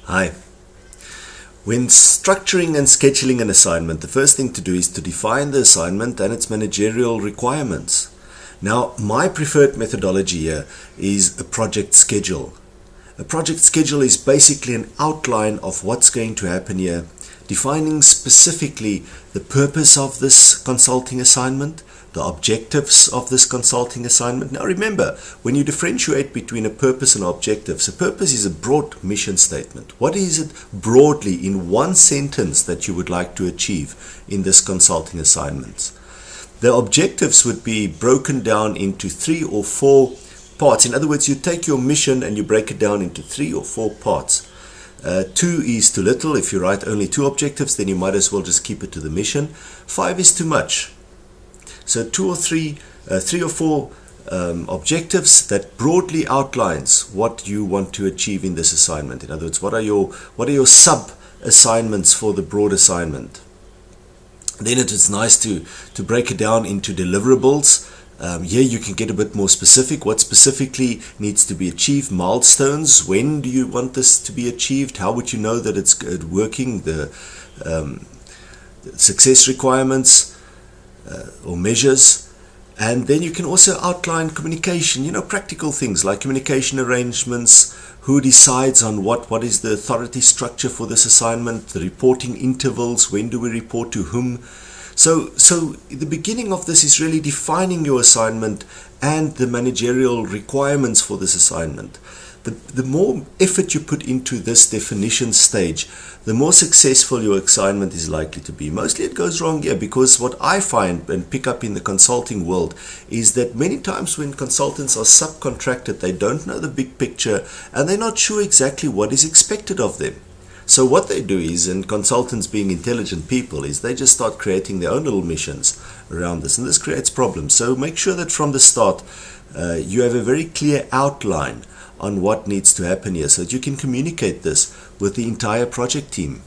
Hi. When structuring and scheduling an assignment, the first thing to do is to define the assignment and its managerial requirements. Now, my preferred methodology here is a project schedule. A project schedule is basically an outline of what's going to happen here, defining specifically the purpose of this consulting assignment, the objectives of this consulting assignment. Now remember, when you differentiate between a purpose and objectives, a purpose is a broad mission statement. What is it broadly in one sentence that you would like to achieve in this consulting assignment? The objectives would be broken down into 3 or 4 parts. In other words, you take your mission and you break it down into 3 or 4 parts. 2 is too little. If you write only 2 objectives, then you might as well just keep it to the mission. 5 is too much. So 2 or 3 or 4 objectives that broadly outlines what you want to achieve in this assignment. In other words, what are your sub assignments for the broad assignment? Then it is nice to break it down into deliverables. Here you can get a bit more specific. What specifically needs to be achieved? Milestones. When do you want this to be achieved? How would you know that it's working? The success requirements or measures. And then you can also outline communication, practical things like communication arrangements, who decides on what is the authority structure for this assignment, the reporting intervals, when do we report to whom. So the beginning of this is really defining your assignment and the managerial requirements for this assignment. The more effort you put into this definition stage, the more successful your assignment is likely to be. Mostly it goes wrong here because what I find and pick up in the consulting world is that many times when consultants are subcontracted, they don't know the big picture and they're not sure exactly what is expected of them. So what they do is, and consultants being intelligent people, is they just start creating their own little missions around this, and this creates problems. So make sure that from the start you have a very clear outline on what needs to happen here so that you can communicate this with the entire project team.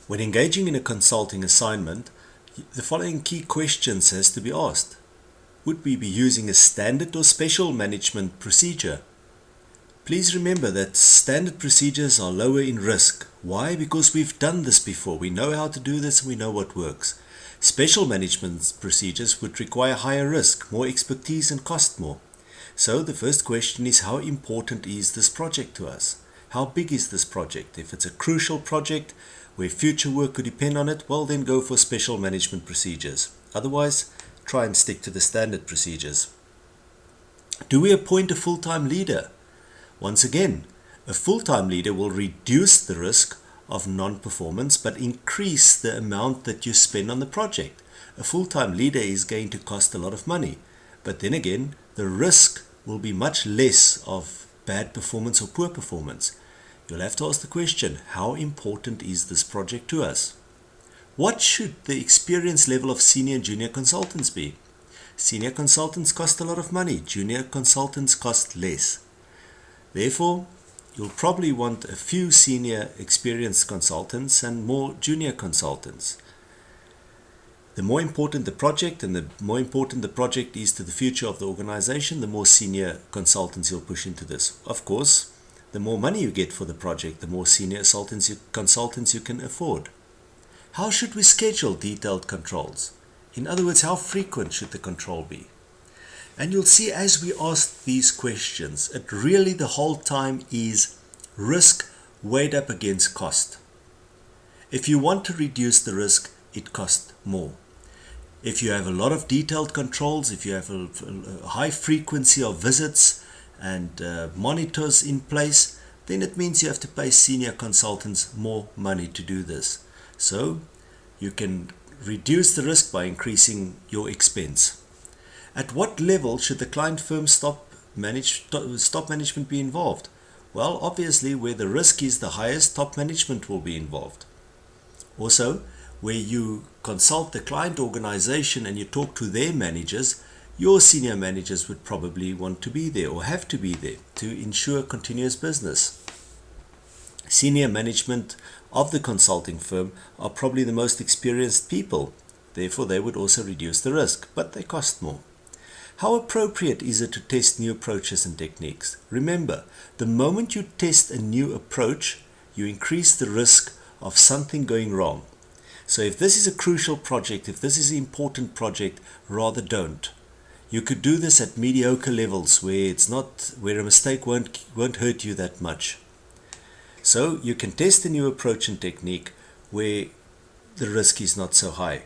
When engaging in a consulting assignment, the following key questions has to be asked. Would we be using a standard or special management procedure? Please remember that standard procedures are lower in risk. Why? Because we've done this before. We know how to do this and we know what works. Special management procedures would require higher risk, more expertise and cost more. So the first question is, how important is this project to us? How big is this project? If it's a crucial project where future work could depend on it, well then go for special management procedures. Otherwise, try and stick to the standard procedures. Do we appoint a full-time leader? Once again, a full-time leader will reduce the risk of non-performance but increase the amount that you spend on the project. A full-time leader is going to cost a lot of money, but then again, the risk will be much less of bad performance or poor performance. You'll have to ask the question, how important is this project to us? What should the experience level of senior and junior consultants be? Senior consultants cost a lot of money, junior consultants cost less. Therefore, you'll probably want a few senior experienced consultants and more junior consultants. The more important the project and the more important the project is to the future of the organization, the more senior consultants you'll push into this. Of course, the more money you get for the project, the more senior consultants you can afford. How should we schedule detailed controls? In other words, how frequent should the control be? And you'll see as we ask these questions, it really the whole time is risk weighed up against cost. If you want to reduce the risk, it costs more. If you have a lot of detailed controls, if you have a high frequency of visits and monitors in place, then it means you have to pay senior consultants more money to do this. So you can reduce the risk by increasing your expense. At what level should the client firm stop management be involved? Well, obviously where the risk is the highest, top management will be involved. Also, where you consult the client organization and you talk to their managers, your senior managers would probably want to be there or have to be there to ensure continuous business. Senior management of the consulting firm are probably the most experienced people. Therefore, they would also reduce the risk, but they cost more. How appropriate is it to test new approaches and techniques? Remember, the moment you test a new approach, you increase the risk of something going wrong. So if this is a crucial project, if this is an important project, rather don't. You could do this at mediocre levels where a mistake won't hurt you that much. So you can test a new approach and technique where the risk is not so high,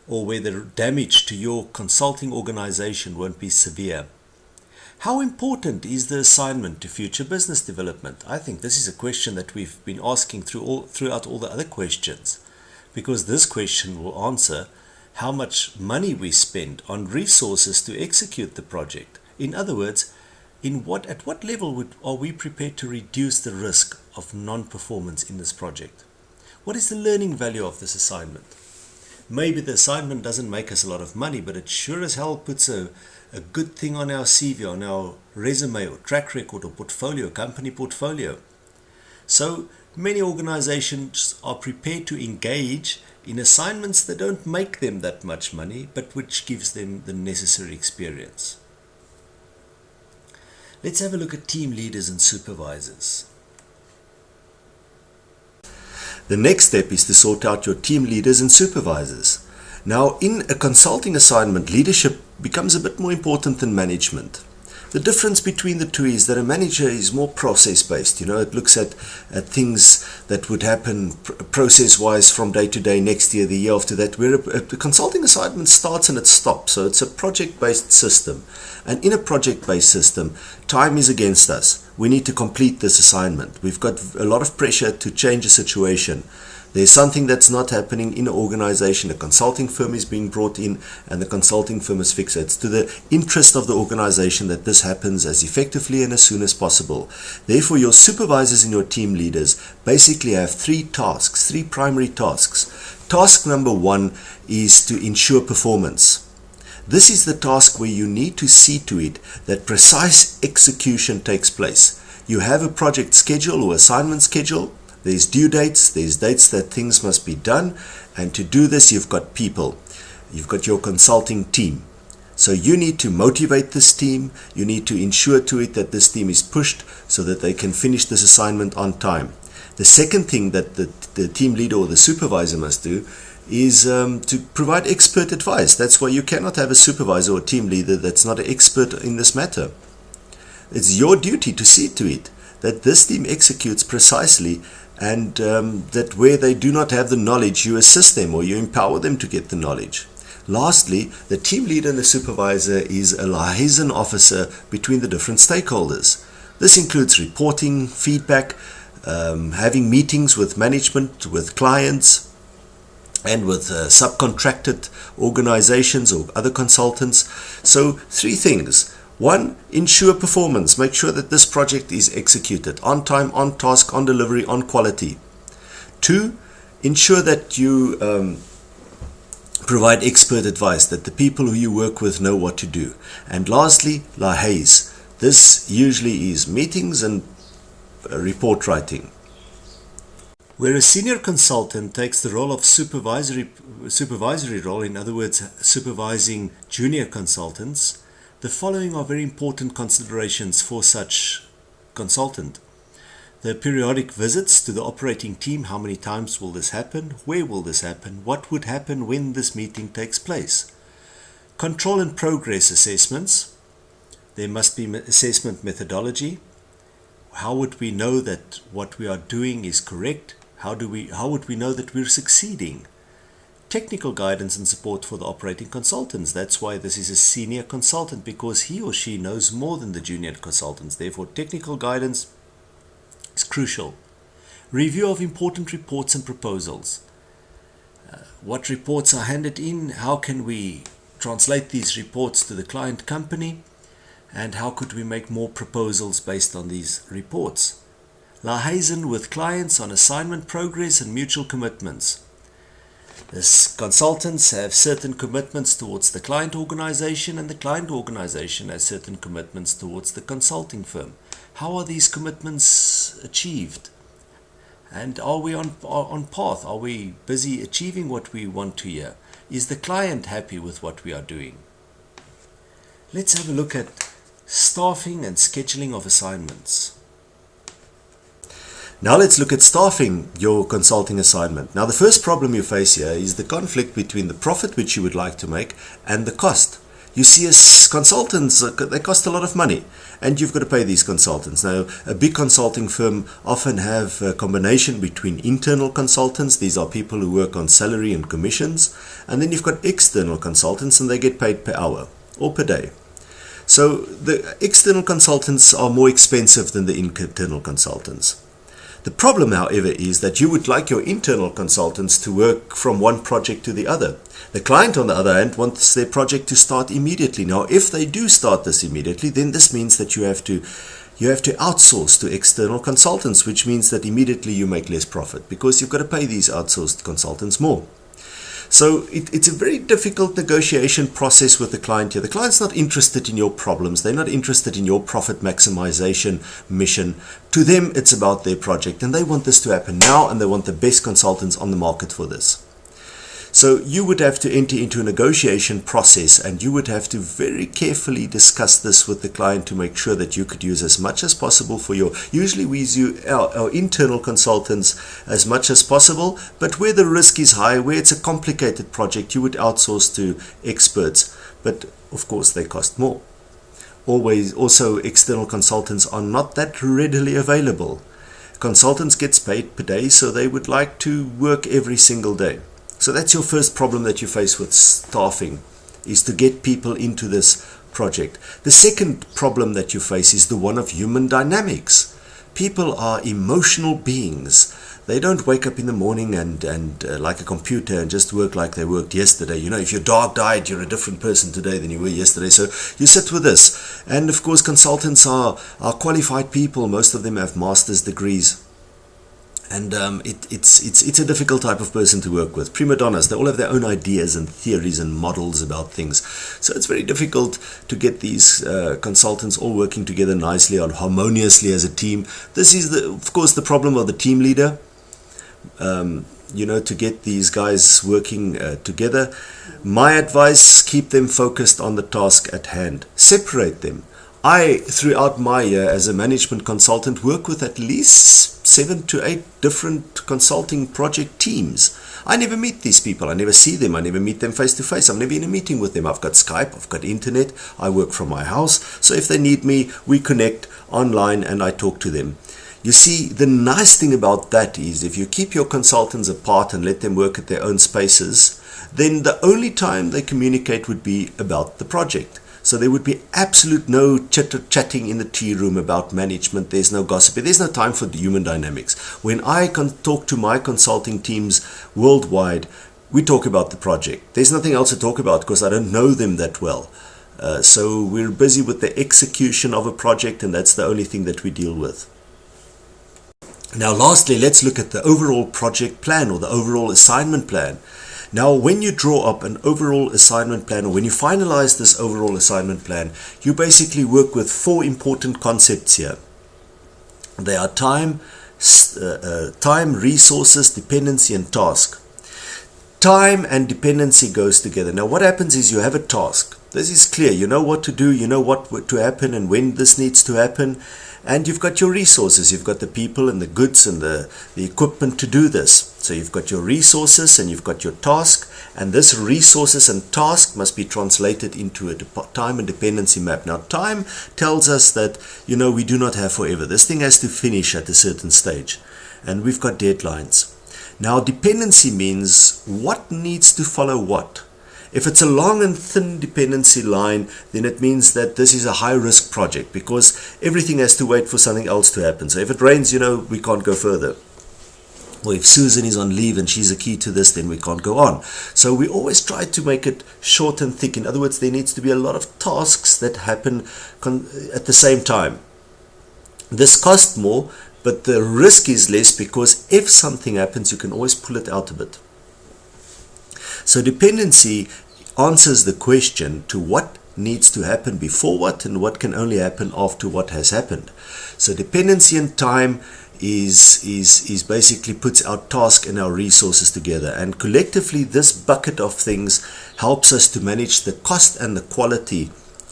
or where the damage to your consulting organization won't be severe. How important is the assignment to future business development? I think this is a question that we've been asking throughout all the other questions, because this question will answer how much money we spend on resources to execute the project. In other words, at what level are we prepared to reduce the risk of non-performance in this project? What is the learning value of this assignment? Maybe the assignment doesn't make us a lot of money, but it sure as hell puts a good thing on our CV, on our resume or track record or portfolio, company portfolio. So many organizations are prepared to engage in assignments that don't make them that much money, but which gives them the necessary experience. Let's have a look at team leaders and supervisors. The next step is to sort out your team leaders and supervisors. Now, in a consulting assignment, leadership becomes a bit more important than management. The difference between the two is that a manager is more process-based. It looks at things that would happen process-wise from day to day, next year, the year after that, where a consulting assignment starts and it stops. So it's a project-based system. And in a project-based system, time is against us. We need to complete this assignment. We've got a lot of pressure to change a situation. There's something that's not happening in an organization. A consulting firm is being brought in and the consulting firm is fixed. It's to the interest of the organization that this happens as effectively and as soon as possible. Therefore, your supervisors and your team leaders basically have three primary tasks. Task number one is to ensure performance. This is the task where you need to see to it that precise execution takes place. You have a project schedule or assignment schedule. There's due dates, there's dates that things must be done, and to do this you've got people. You've got your consulting team. So you need to motivate this team, you need to ensure to it that this team is pushed so that they can finish this assignment on time. The second thing that the team leader or the supervisor must do is to provide expert advice. That's why you cannot have a supervisor or team leader that's not an expert in this matter. It's your duty to see to it that this team executes precisely, and that where they do not have the knowledge, you assist them or you empower them to get the knowledge. Lastly, the team leader and the supervisor is a liaison officer between the different stakeholders. This includes reporting, feedback, having meetings with management, with clients, and with subcontracted organizations or other consultants. So 3 things. 1, ensure performance. Make sure that this project is executed on time, on task, on delivery, on quality. 2, ensure that you provide expert advice, that the people who you work with know what to do. And lastly, liaise. This usually is meetings and report writing. Where a senior consultant takes the role of supervisory role, in other words, supervising junior consultants, the following are very important considerations for such consultant. The periodic visits to the operating team. How many times will this happen? Where will this happen? What would happen when this meeting takes place? Control and progress assessments. There must be assessment methodology. How would we know that what we are doing is correct? How would we know that we're succeeding? Technical guidance and support for the operating consultants. That's why this is a senior consultant, because he or she knows more than the junior consultants. Therefore, technical guidance is crucial. Review of important reports and proposals. What reports are handed in? How can we translate these reports to the client company? And how could we make more proposals based on these reports? Liaison with clients on assignment progress and mutual commitments. The consultants have certain commitments towards the client organization, and the client organization has certain commitments towards the consulting firm. How are these commitments achieved? And are we on path? Are we busy achieving what we want to hear? Is the client happy with what we are doing? Let's have a look at staffing and scheduling of assignments. Now let's look at staffing your consulting assignment. Now the first problem you face here is the conflict between the profit which you would like to make and the cost. You see, as consultants, they cost a lot of money, and you've got to pay these consultants. Now, a big consulting firm often have a combination between internal consultants. These are people who work on salary and commissions. And then you've got external consultants, and they get paid per hour or per day. So the external consultants are more expensive than the internal consultants. The problem, however, is that you would like your internal consultants to work from one project to the other. The client, on the other hand, wants their project to start immediately. Now, if they do start this immediately, then this means that you have to outsource to external consultants, which means that immediately you make less profit because you've got to pay these outsourced consultants more. So it's a very difficult negotiation process with the client here. The client's not interested in your problems. They're not interested in your profit maximization mission. To them, it's about their project, and they want this to happen now, and they want the best consultants on the market for this. So you would have to enter into a negotiation process, and you would have to very carefully discuss this with the client to make sure that you could use as much as possible for usually we use our internal consultants as much as possible, but where the risk is high, where it's a complicated project, you would outsource to experts, but of course they cost more. Also, external consultants are not that readily available. Consultants get paid per day, so they would like to work every single day. So that's your first problem that you face with staffing, is to get people into this project. The second problem that you face is the one of human dynamics. People are emotional beings. They don't wake up in the morning and like a computer and just work like they worked yesterday. You know, if you're dark-eyed, you're a different person today than you were yesterday. So you sit with this. And of course, consultants are qualified people. Most of them have master's degrees. And it's a difficult type of person to work with. Prima donnas, they all have their own ideas and theories and models about things. So it's very difficult to get these consultants all working together nicely and harmoniously as a team. This is, of course, the problem of the team leader. To get these guys working together. My advice, keep them focused on the task at hand. Separate them. I, throughout my year as a management consultant, work with at least 7 to 8 different consulting project teams. I never meet these people. I never see them. I never meet them face to face. I'm never in a meeting with them. I've got Skype. I've got internet. I work from my house. So if they need me, we connect online and I talk to them. You see, the nice thing about that is if you keep your consultants apart and let them work at their own spaces, then the only time they communicate would be about the project. So there would be absolute no chatting in the tea room about management. There's no gossiping. There's no time for the human dynamics. When I talk to my consulting teams worldwide, we talk about the project. There's nothing else to talk about because I don't know them that well. So we're busy with the execution of a project, and that's the only thing that we deal with. Now, lastly, let's look at the overall project plan or the overall assignment plan. Now, when you draw up an overall assignment plan, or when you finalize this overall assignment plan, you basically work with 4 important concepts here. They are time, resources, dependency, and task. Time and dependency goes together. Now, what happens is you have a task. This is clear. You know what to do. You know what to happen and when this needs to happen. And you've got your resources. You've got the people and the goods and the equipment to do this. So you've got your resources and you've got your task. And this resources and task must be translated into a time and dependency map. Now, time tells us that, we do not have forever. This thing has to finish at a certain stage. And we've got deadlines. Now, dependency means what needs to follow what. If it's a long and thin dependency line, then it means that this is a high-risk project because everything has to wait for something else to happen. So if it rains, we can't go further. Or if Susan is on leave and she's a key to this, then we can't go on. So we always try to make it short and thick. In other words, there needs to be a lot of tasks that happen at the same time. This costs more, but the risk is less because if something happens, you can always pull it out a bit. So dependency answers the question to what needs to happen before what and what can only happen after what has happened. So dependency and time is basically puts our task and our resources together, and collectively this bucket of things helps us to manage the cost and the quality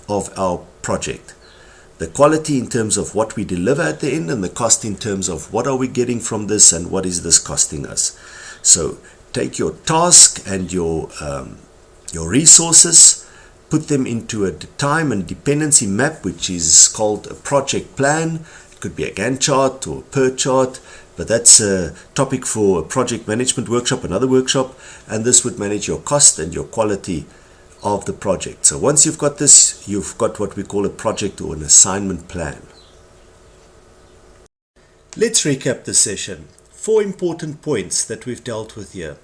of our project. the quality in terms of what we deliver at the end, and the cost in terms of what are we getting from this and what is this costing us. So take your task and your resources, put them into a time and dependency map, which is called a project plan. It could be a Gantt chart or a PERT chart, but that's a topic for a project management workshop, another workshop, and this would manage your cost and your quality of the project. So once you've got this, you've got what we call a project or an assignment plan. Let's recap the session. 4 important points that we've dealt with here.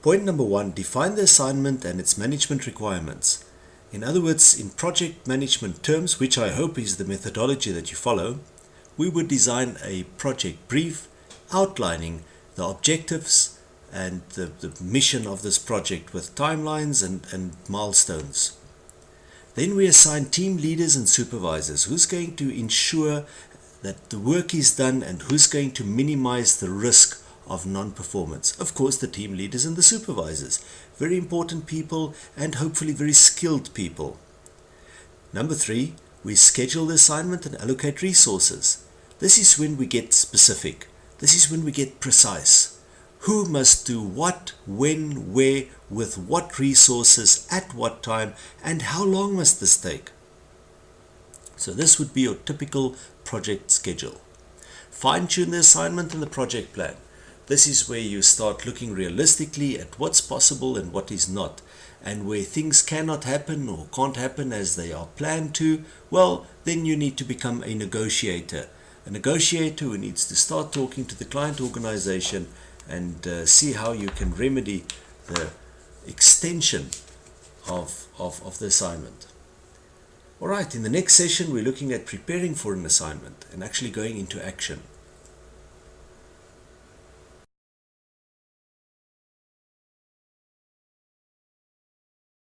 Point number 1, define the assignment and its management requirements. In other words, in project management terms, which I hope is the methodology that you follow, we would design a project brief outlining the objectives and the mission of this project with timelines and milestones. Then we assign team leaders and supervisors. Who's going to ensure that the work is done and who's going to minimize the risk of non-performance? Of course, the team leaders and the supervisors. Very important people and hopefully very skilled people. Number 3, we schedule the assignment and allocate resources. This is when we get specific. This is when we get precise. Who must do what, when, where, with what resources, at what time, and how long must this take? So this would be your typical project schedule. Fine-tune the assignment and the project plan. This is where you start looking realistically at what's possible and what is not. And where things cannot happen or can't happen as they are planned to, well, then you need to become a negotiator. A negotiator who needs to start talking to the client organization and see how you can remedy the extension of the assignment. Alright, in the next session we're looking at preparing for an assignment and actually going into action.